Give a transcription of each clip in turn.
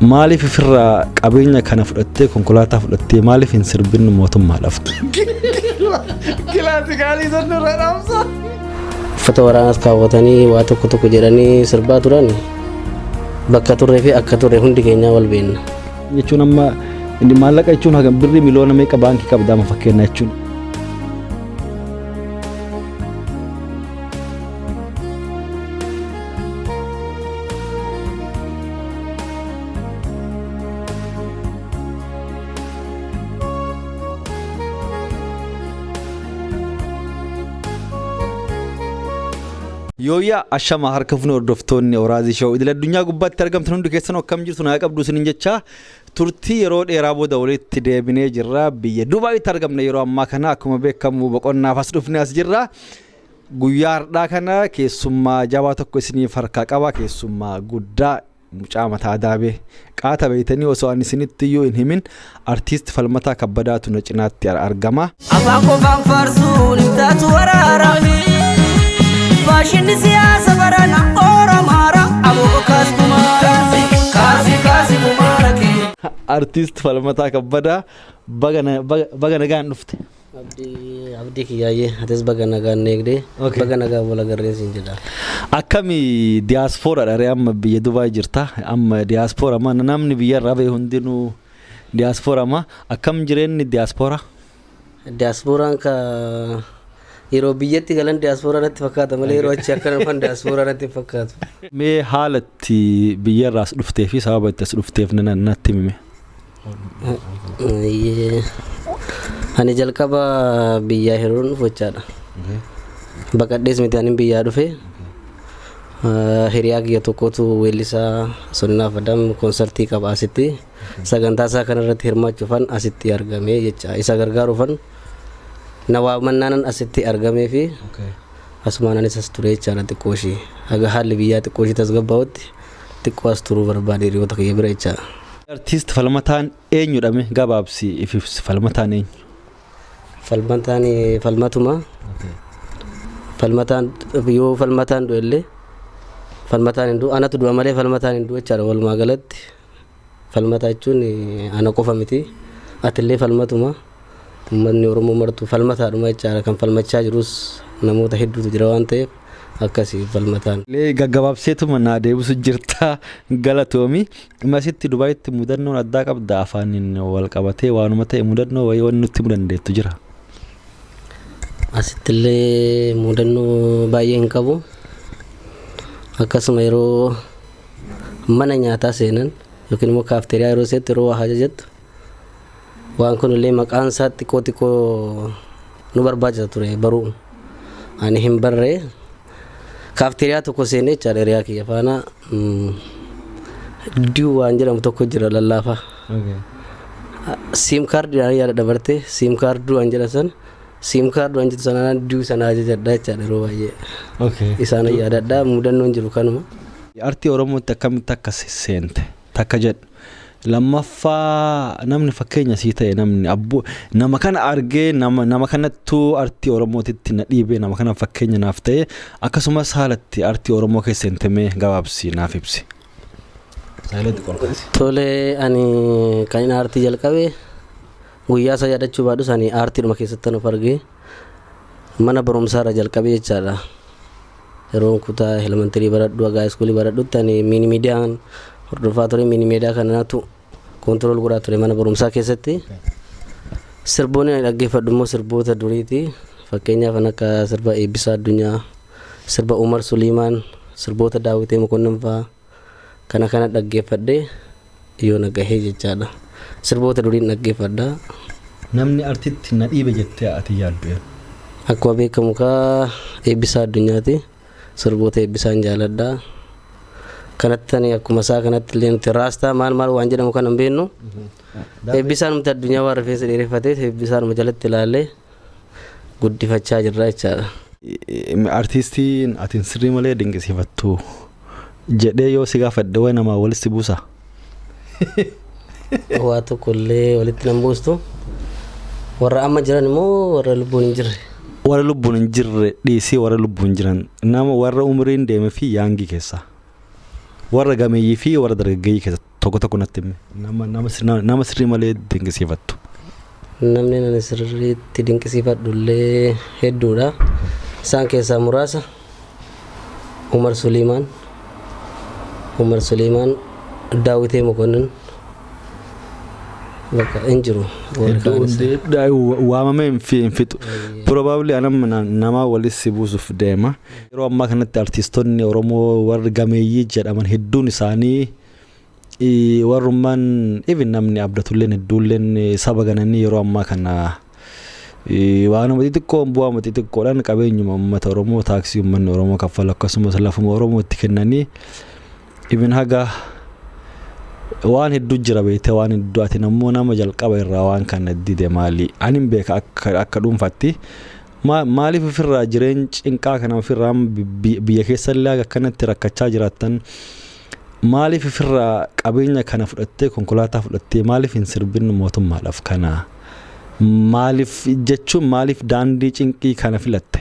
Maaliif ofirraa qabeenya kana fudhattee konkolaataa fudhattee maaliif hin sirbin mootummaa laftu? Kilaasi gaalii sanarra dhaamsa. Uffata waraanaas kaawwatanii waa tokko tokko jedhanii sirbaa turan bakka turree fi akka turre hundi keenya wal beekna. Jechuun amma inni maallaqa jechuun hagam birrii miliyoona meeqa baankii qabdaa ma fakkeenya jechuun. Yooyaa ashama harka fuun hordoftoonni Awuraazii Show idil addunyaa gubbaatti argamtan hundi keessan akkam jirtu naa qabdu isiniin jecha turtii yeroo dheeraa booda walitti deebinee jirra biyya Dubaayitti argamna yeroo ammaa kana akkuma beekamu boqonnaaf as dhufnee as jirra guyyaa har'aa kana keessummaa jabaa tokko isiniif harkaa qaba keessummaa guddaa mucaa mataa daabee qaata beeytanii osoo ani isinitti iyyuu hin himin artiist Falmataa Kabbadaatu na cinaatti argama. Afaan qofaan farsuun taatu waraara. Fashion siyaasa barana Oromaara abokaas kumara kasi kumara ke artist Falmataa Kabbadaa baga nagaan dhufte. Abdii kiyyaayee atis baga nagaan neegdee baga nagaan wal agarreensiin jedha. Akkami diaspora dharee amma biyya Dubaay jirta amma diaspora ma namni biyya irraa bahe hundinuu diaspora ma akkam jireenyi diaspora? Diasporaan ka yeroo biyyatti galan diaspora irratti fakkaata malee yeroo achi akka nama diaspora irratti fakkaatu. Mee haalatti biyya irraas dhuftee fi sababa itti as dhufteef natti himi. Ani jalqaba biyyaa heeruun dhufochaadha. Baqadhees miti ani biyyaa dhufe. Hiriyaa kiyya tokkotu weellisaa Sonnaaf Adam konsertii qaba asitti. Sagantaa isaa kanarratti hirmaachuufan asitti argamee jecha isa gargaaruufan nawaa mannaanan asitti argamee fi asumaanis as ture jechaadha xiqqoo ishee haga haalli biyyaa xiqqoo ishee tasgabbaa'utti xiqqoo as turuu barbaade hiriyoota kiyya bira jechaadha. Artiist Falmataan eenyudhame gabaabsi ifibsi Falmataan eenyu? Falmataan falmatuma. Falmataan yoo Falmataan du'ellee Falmataan hin du'u anatu du'a malee Falmataan hin du'u jechaadha walumaa galatti. Falmataa jechuun ana qofa miti atillee falmatuma. Uummanni Oromoo martuu falmataadhuma jechaadha kan falmachaa jirus namoota hedduutu jira waan ta'eef akkasii Falmataan. Gaggabaabseetuma naa deebisu jirta galatoomi imasitti Dubaayitti mudannoon addaa qabda afaaniin wal qabatee waanuma ta'e mudannoo wayii waan nutti mudandeettu jira. Asittillee mudannoo baay'ee hin qabu akkasuma yeroo mana nyaataa seenan yookiin immoo kaafteeriyaa yeroo seetti yeroo waa ajajattu waan kun illee maqaan isaa xiqqoo nu barbaachisa ture baruu ani hin barree kaafteeriyaa tokko seenee jechaadha hiriyaa kiyya faana duu waan jedhamu tokko jira lallaafaa siim kaardii yaada dabarte siim kaardii waan jedha san siim kaardii waan jedhu sanaan duu sana ajajadha jechaadha yeroo baay'ee isaan yaadadha mudannoon jiru kanuma. Artii Oromootti akkamitti akka seente takka jedhu lammaffaa namni fakkeenya sii ta'e namni nama kana argee nama kanattu artii Oromootitti na dhiibee nama kana fakkeenya naaf ta'e akkasumas haalatti artii Oromoo keessa seentemee gabaabsi naaf ibsi. Tole ani kan inni artii jalqabee guyyaa isaa yaadachuu baadhus ani artiidhuma keessatti nuuf argee mana barumsaarra jalqabee jechaadha. Yeroo kutaa elementarii baradhu haga iskuulii baradhutti ani miini miidiyaan hordofaa ture miini miidiyaa kanatu kontirool godhaa ture mana barumsaa keessatti. Sirboonni ani dhaggeeffadhu immoo sirboota duriiti fakkeenyaaf kan akka sirba Eebbisaa Addunyaa sirba Umar Suliimaan sirboota Daawitee Mokonnon fa'aa kana dhaggeeffadhee yoo nagahee jechaadha. Sirboota duriin dhaggeeffadha. Namni artiitti na dhiibe jettee ati yaaddu? Akkuma beekamu kaa Eebbisaa Addunyaati. Sirboota Eebbisaan jaaladha. Kanatti ani akkuma isaa kanatti illee nuti raastaa maal waan jedhamu kan hin beeknu. Eebbisaan nuti addunyaa waan rifeensa dheereffatee Eebbisaan jalatti ilaallee guddifachaa jirra jechaadha. Artiistiin atiin sirrii malee dinqisiifattu jedhee yoo si gaafadhe wayi namaa walitti buusa? Waa tokkollee walitti nan buustu. Warra amma jiran immoo warra lubbuun hin jirre. Warra lubbuun hin jirre dhiisii warra lubbuun jiran nama warra umriin deeme fi yaangii keessa warra gameeyyii fi warra dargaggeeyyii keessa tokko natti nama sirrii malee dinqisiifattu. Namni ani sirriitti dinqisiifadhullee hedduudha. Isaan keessaa muraasa Umar Suliimaan, Daawitee Mokonnin bakka hin jiru. Waamamee hin fixu. Probably nama walitti buusuuf deema. Yeroo ammaa kanatti artiistonni Oromoo warri gameeyyii jedhaman hedduun isaanii warrummaan even namni abdatulleen hedduulleen saba gananii yeroo ammaa kana waanuma xixiqqoo bu'aama xixiqqoodhaan qabeenyuma uummata Oromoo taaksii uummanni Oromoo kaffalu akkasumas lafuma Oromootti kennanii even haga waan hedduu jira beekte waan hedduu ati nammoo nama jalqaba irraa waan kana dide maali ani beeka akka dhuunfatti maaliif ofirraa jireenya cinqaa kana ofirraa biyya keessa illee akkanatti rakkachaa jiraattan maaliif ofirraa qabeenya kana fudhattee konkolaataa fudhattee maaliif hin sirbin mootummaadhaaf kana maaliif jechuun maaliif daandii cinqii kana filatte?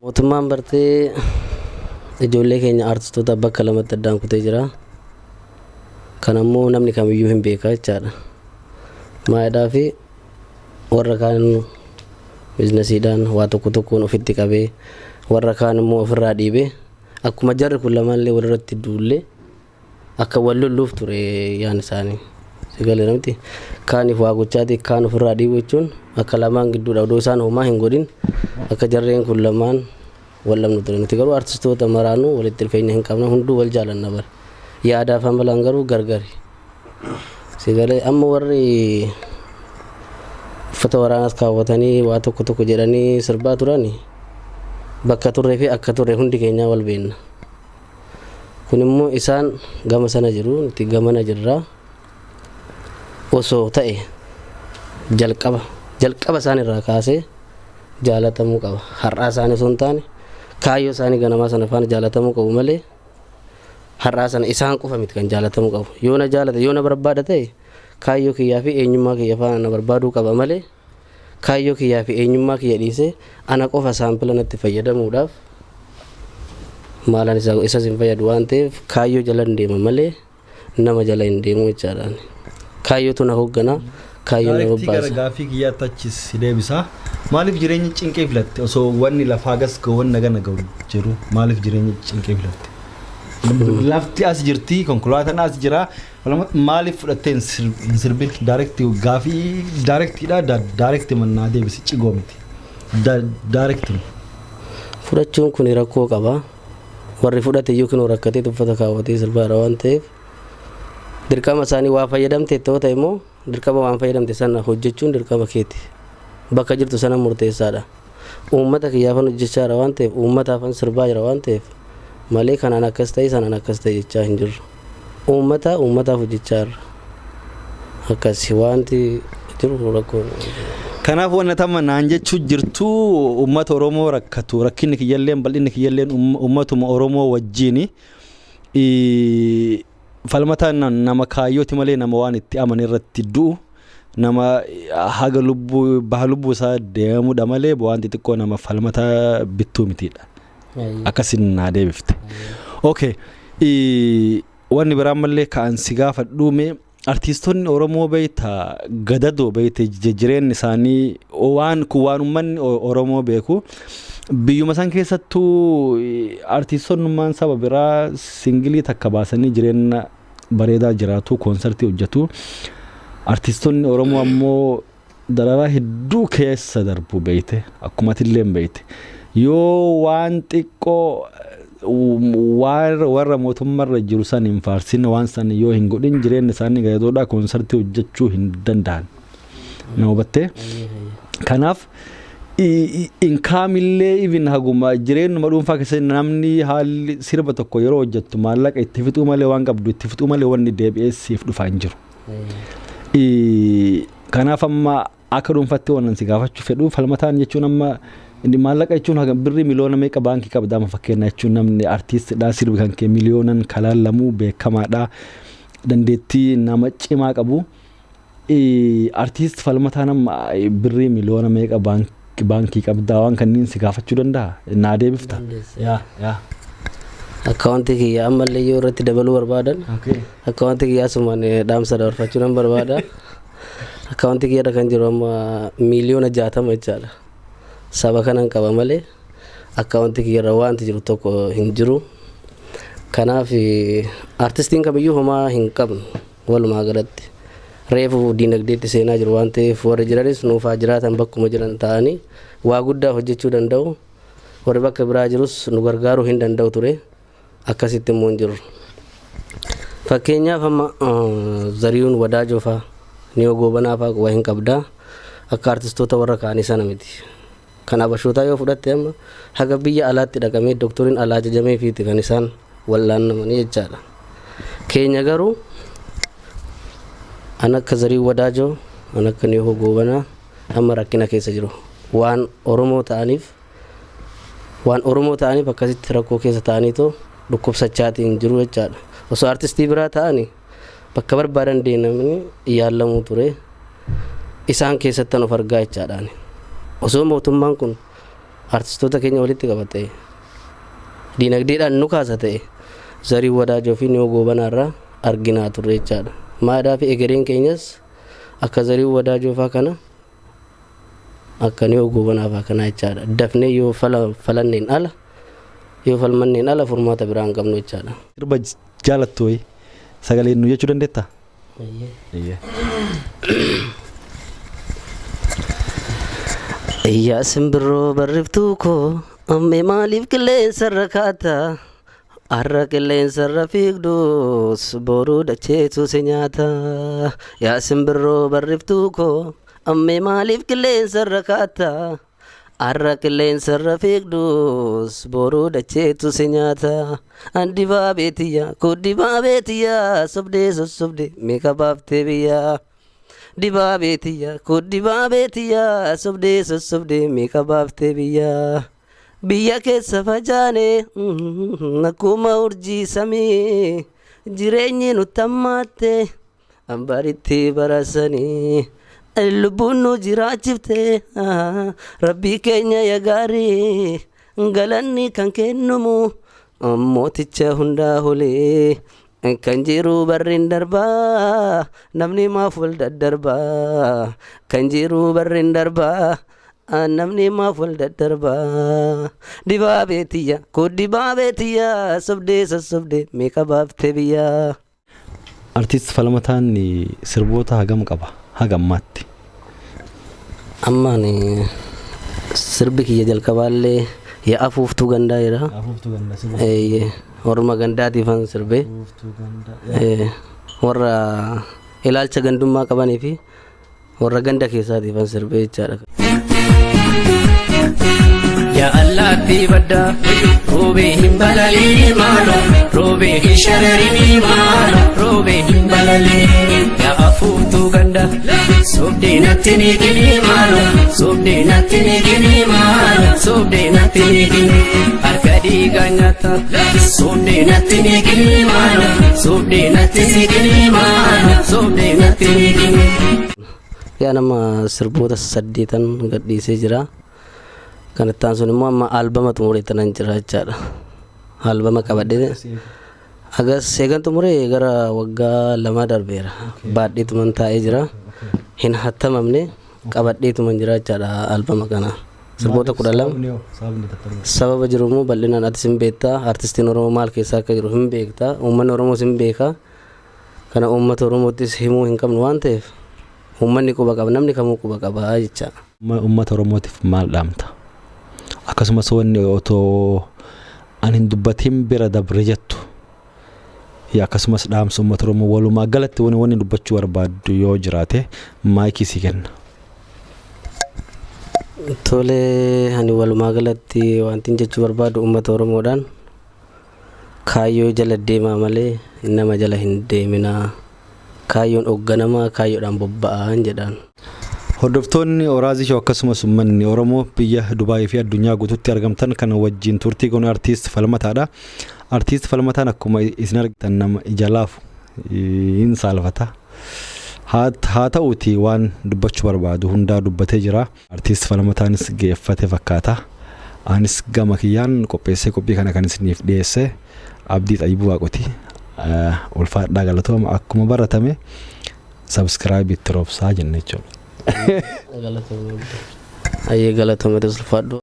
Mootummaan bartee ijoollee keenya artistoota bakka lamatti addaan kutee jira. Kanammoo namni kamiyyuu hin beeka jechaadha. Maayidaa fi warra kaan biizinasiidhaan waa tokkoon ofitti qabee warra kaan immoo ofirraa dhiibee akkuma jarri kun lamaallee walirratti duullee akka wal lolluuf ture yaan isaanii. Sigalee namti kaaniif waa gochaati kaan ofirraa dhiibu jechuun akka lamaan gidduudha odoo isaan homaa hin godhin akka jarreen kun lamaan wal lamnu ture. Nuti garuu artistoota maraanuu walitti dhufeenya hin qabna hunduu wal jaalanna bara. Yaadaaf amalaan garuu gargari. Sigalee amma warri uffata waraanaas kaawwatanii waa tokko jedhanii sirbaa turani bakka turree fi akka turre hundi keenya wal beekna. Kun immoo isaan gama sana jiru nuti gamana jirra. Osoo ta'e jalqaba isaan irraa kaasee jaalatamuu qaba. Har'aa isaanii osoo hin taane kaayyoo isaanii ganamaa sana faana jaalatamuu qabu malee har'aa sana isaan qofa miti kan jaalatamuu qabu. Yoo na jaalata yoo na barbaada ta'e kaayyoo kiyyaa fi eenyummaa kiyya faana na barbaaduu qaba malee kaayyoo kiyyaa fi eenyummaa kiyya dhiisee ana qofa saampila natti fayyadamuudhaaf maalaan isas hin fayyadu waan ta'eef kaayyoo jala hin deema malee nama jala hin deemu jechaadhaan. Kaayyootu na hoogganaa kaayyoo na bobbaasa. Gara gaaffii kiyyaatti achis deebisa. Maaliif jireenya cinqee filatte osoo wanni lafaa gas ga'uun nagana ga'u jiru maaliif jireenya cinqee filatte? Lafti as jirti konkolaataan as jira maaliif fudhattee hin sirbin daarektii gaaffii daarektiidha daarektii mannaa deebisi cigoo miti daarektii. Fudhachuun kun rakkoo qaba. Warri fudhate yookiin rakkatee uffata kaawwatee sirbaadha waan ta'eef dirqama isaanii waa fayyadamte ta'uu ta'e immoo dirqama waan fayyadamte sana hojjechuun dirqama keeti. Bakka jirtu sana murteessaadha. Uummata kiyyaafan hojjechaa jira waan ta'eef uummataafan sirbaa jira waan ta'eef malee kanaan akkas ta'e sanaan akkas ta'e jechaa hin jirru. Uummataaf hojjechaa jira. Akkasi wanti jiru rakkoo. Kanaaf wanna tamma naan jechuu jirtu uummata Oromoo rakkatu rakkinni kiyyalleen bal'inni kiyyalleen uummatuma Oromoo wajjini falmataan nama kaayyooti malee nama waan itti amane irratti du'u nama haga lubbuu isaa deemudha malee waan xixiqqoo nama falmataa bittuu mitiidha. Akkasin naa deebifte. Okay. Wanni biraan mallee ka'an si gaafadhuume artiistonni Oromoo beeyta gadadoo beeyte jireenyi isaanii waan uummanni Oromoo beeku biyyuma san keessattuu artiistonnummaan saba biraa singilii takka baasanii jireenya bareedaa jiraatu koonsartii hojjetu artiistonni Oromoo ammoo dararaa hedduu keessa darbu beeyte akkuma tilleen beeyte yoo waan xiqqoo warra mootummaarra jiru san hin faarsin waan san yoo hin godhin jireenya isaanii gadoodhaa koonsartii hojjechuu hin danda'an. Na hubattee? Kanaaf inkaamillee even haguma jireenyuma dhuunfaa keessatti namni haalli sirba tokko yeroo hojjettu maallaqa itti fixuu malee waan qabdu itti fixuu malee wanni deebi'ee siif dhufaa hin jiru. Kanaaf amma akka dhuunfaatti waan si gaafachuu fedhu falmataan jechuun amma inni maallaqa jechuun haga birri miliyoona meeqa baankii qabdaa ma fakkeenya jechuun namni artiistidhaa sirbi kan kee miliyoonan kalaalamuu beekamaadhaa dandeettii nama cimaa qabu artiist falmataan amma birri miliyoona meeqa baankii qabdaa waan kanniin si gaafachuu danda'a naa deebifta. Akkaawuntii kiyya ammallee yoo irratti dabaluu barbaadan akkaawuntii kiyyaa sumaan dhaamsa dabarfachuu nan barbaada. Akkaawuntii kiyya kan jiru amma miliyoona 60 jechaadha. Saba kanan qaba malee akkaawuntii kiyya wanti jiru tokko hin jiru. Kanaaf artistiin kamiyyuu homaa hin qabnu walumaa galatti. Reefu diinagdeetti seenaa jiru waan ta'eef warri jiranis nuufaa jiraatan bakkuma jiran ta'anii waa guddaa hojjechuu danda'u. Warri bakka biraa jirus nu gargaaruu hin danda'u ture. Akkasitti immoo hin jiru. Fakkeenyaaf amma Zariyuun Wadaajoo fa'aa Niyoo Goobanaa fa'aa waa hin qabdaa. Akka artistoota warra kaanii sana miti. Kan Abashootaa yoo fudhatte amma haga biyya alaatti dhaqamee dooktoriin alaa ajajamee fiiti kan isaan wallaannamanii jechaadha. Keenya garuu an akka Zariyuu Wadaajoo an akka Niyoo Goobanaa amma rakkina keessa jiru. Waan Oromoo ta'aniif akkasitti rakkoo keessa ta'aniitoo dhukkubsachaatiin jiru jechaadha. Osoo artistii biraa ta'anii bakka barbaadan deemanii yaalamuu ture. Isaan keessatti of argaa jechaadhaan. Osoo mootummaan kun artistoota keenya walitti qabate diinagdeedhaan nu kaasa ta'e Zariyuu Wadaajoo fi Niyoo Goobanaa irraa arginaa turre jechaadha. Maadaa fi egereen keenyas akka Zariyuu Wadaajoo fa'aa kana akka Niyoo Goobanaa fa'aa kana jechaadha. Dafnee yoo falanneen ala yoo falmanneen ala furmaata biraa hin qabnu jechaadha. Sirba jaalattu wayi sagalee nu jechuu dandeettaa? Iyyaa simbirroo barriftuu koo ammee maaliif qilleensa irra kaata? Har'a qilleensa irra fiigdus boruu dacheetu si nyaata. Yaa simbirroo barriftuu koo ammee maaliif qilleensa irra kaata? Har'a qilleensa irra fiigdus boruu dacheetu si nyaata. Dibaa beetiyyaa koo dibaa beetiyyaa sobdee sossobdee meeqa baaftee biyyaa. Dibaa beetiyyaa koo dibaa beetiyyaa sobdee sossobdee meeqa baaftee biyyaa. Biyya keessa facaane akkuma urjii samii jireenyi nutti hammaatte baritti barasanii. Lubbuun nu jiraachifte rabbii keenya yaa gaarii galanni kan kennumu mooticha hundaa holee. Kan jiru barriin darbaa namni maaf wal daddarbaa. Kan jiru barriin darbaa namni maaf wal daddarbaa. Dibaa beetiyyaa koo dibaa beetiyyaa sobdee sossobdee meeqa baaftee biyyaa. Artiist Falmataan sirboota hagam qaba haga ammaatti? Ammaan sirbi kiyya jalqabaallee yaa afuuftuu gandaa jedha. Orma gandaatiifan sirbe warra ilaalcha gandummaa qabanii fi warra ganda keessaatiifan sirbe jechaadha. Yaa allaattii baddaa roobee hin balalii maalo roobee hin shararii maalo roobee hin balalii. Yaa afuuftuu ganda sobdee natti ni gini maalo sobdee natti ni gini maalo sobdee natti ni gini. Harka dhiigaa nyaata sobdee natti ni gini maalo sobdee natti ni gini maalo sobdee natti ni gini. Yaa nama sirboota 8 gadhiisee jira. Kanattaan sun immoo amma albama xumuree tanan jira jechaadha. Albama qabadhee agas seegan xumuree gara waggaa 2 darbeera. Baadheetuman taa'ee jira. Hin hattamamne qabadheetuman jira jechaadha albama kana. Sirboota 12 sababa jiru immoo bal'inaan ati sin beektaa. Artistiin Oromoo maal keessaa akka jiru hin beektaa. Uummanni Oromoo sin beeka. Kana uummata Oromoottis himuu hin qabnu waan ta'eef uummanni quba qaba namni kamuu quba qaba jecha. Uummata Oromootiif maal dhaamta? Akkasumas wanni otoo an hin dubbatiin bira dabre jettu akkasumas dhaamsa uummata Oromoo walumaa galatti wanni dubbachuu barbaaddu yoo jiraate maayikii si kenna. Tole ani walumaa galatti wanti jechuu barbaadu uummata Oromoodhaan kaayyoo jala deemaa malee nama jala hin deeminaa. Kaayyoon hoogganamaa kaayyoodhaan bobba'an jedhaan. Hordoftoonni Oraazii Shoo akkasumas uummanni Oromoo biyya Dubaayii fi addunyaa guutuutti argamtan kan wajjin turtii kun artiist Falmataadha. Artiist Falmataan akkuma isin argitan nama ija laafu hin saalfata. Haa ta'uuti waan dubbachuu barbaadu hundaa dubbatee jira. Artiist Falmataanis geeffate fakkaata. anis gama kiyyaan qopheessee qophii kana kan isiniif dhiyeesse Abdii Xayyibuu Waaqoti. Ulfaadhaa galatooma akkuma baratame subscribe itti roobsaa jenne jechuudha. Ayyee galatooma ulfaadhu.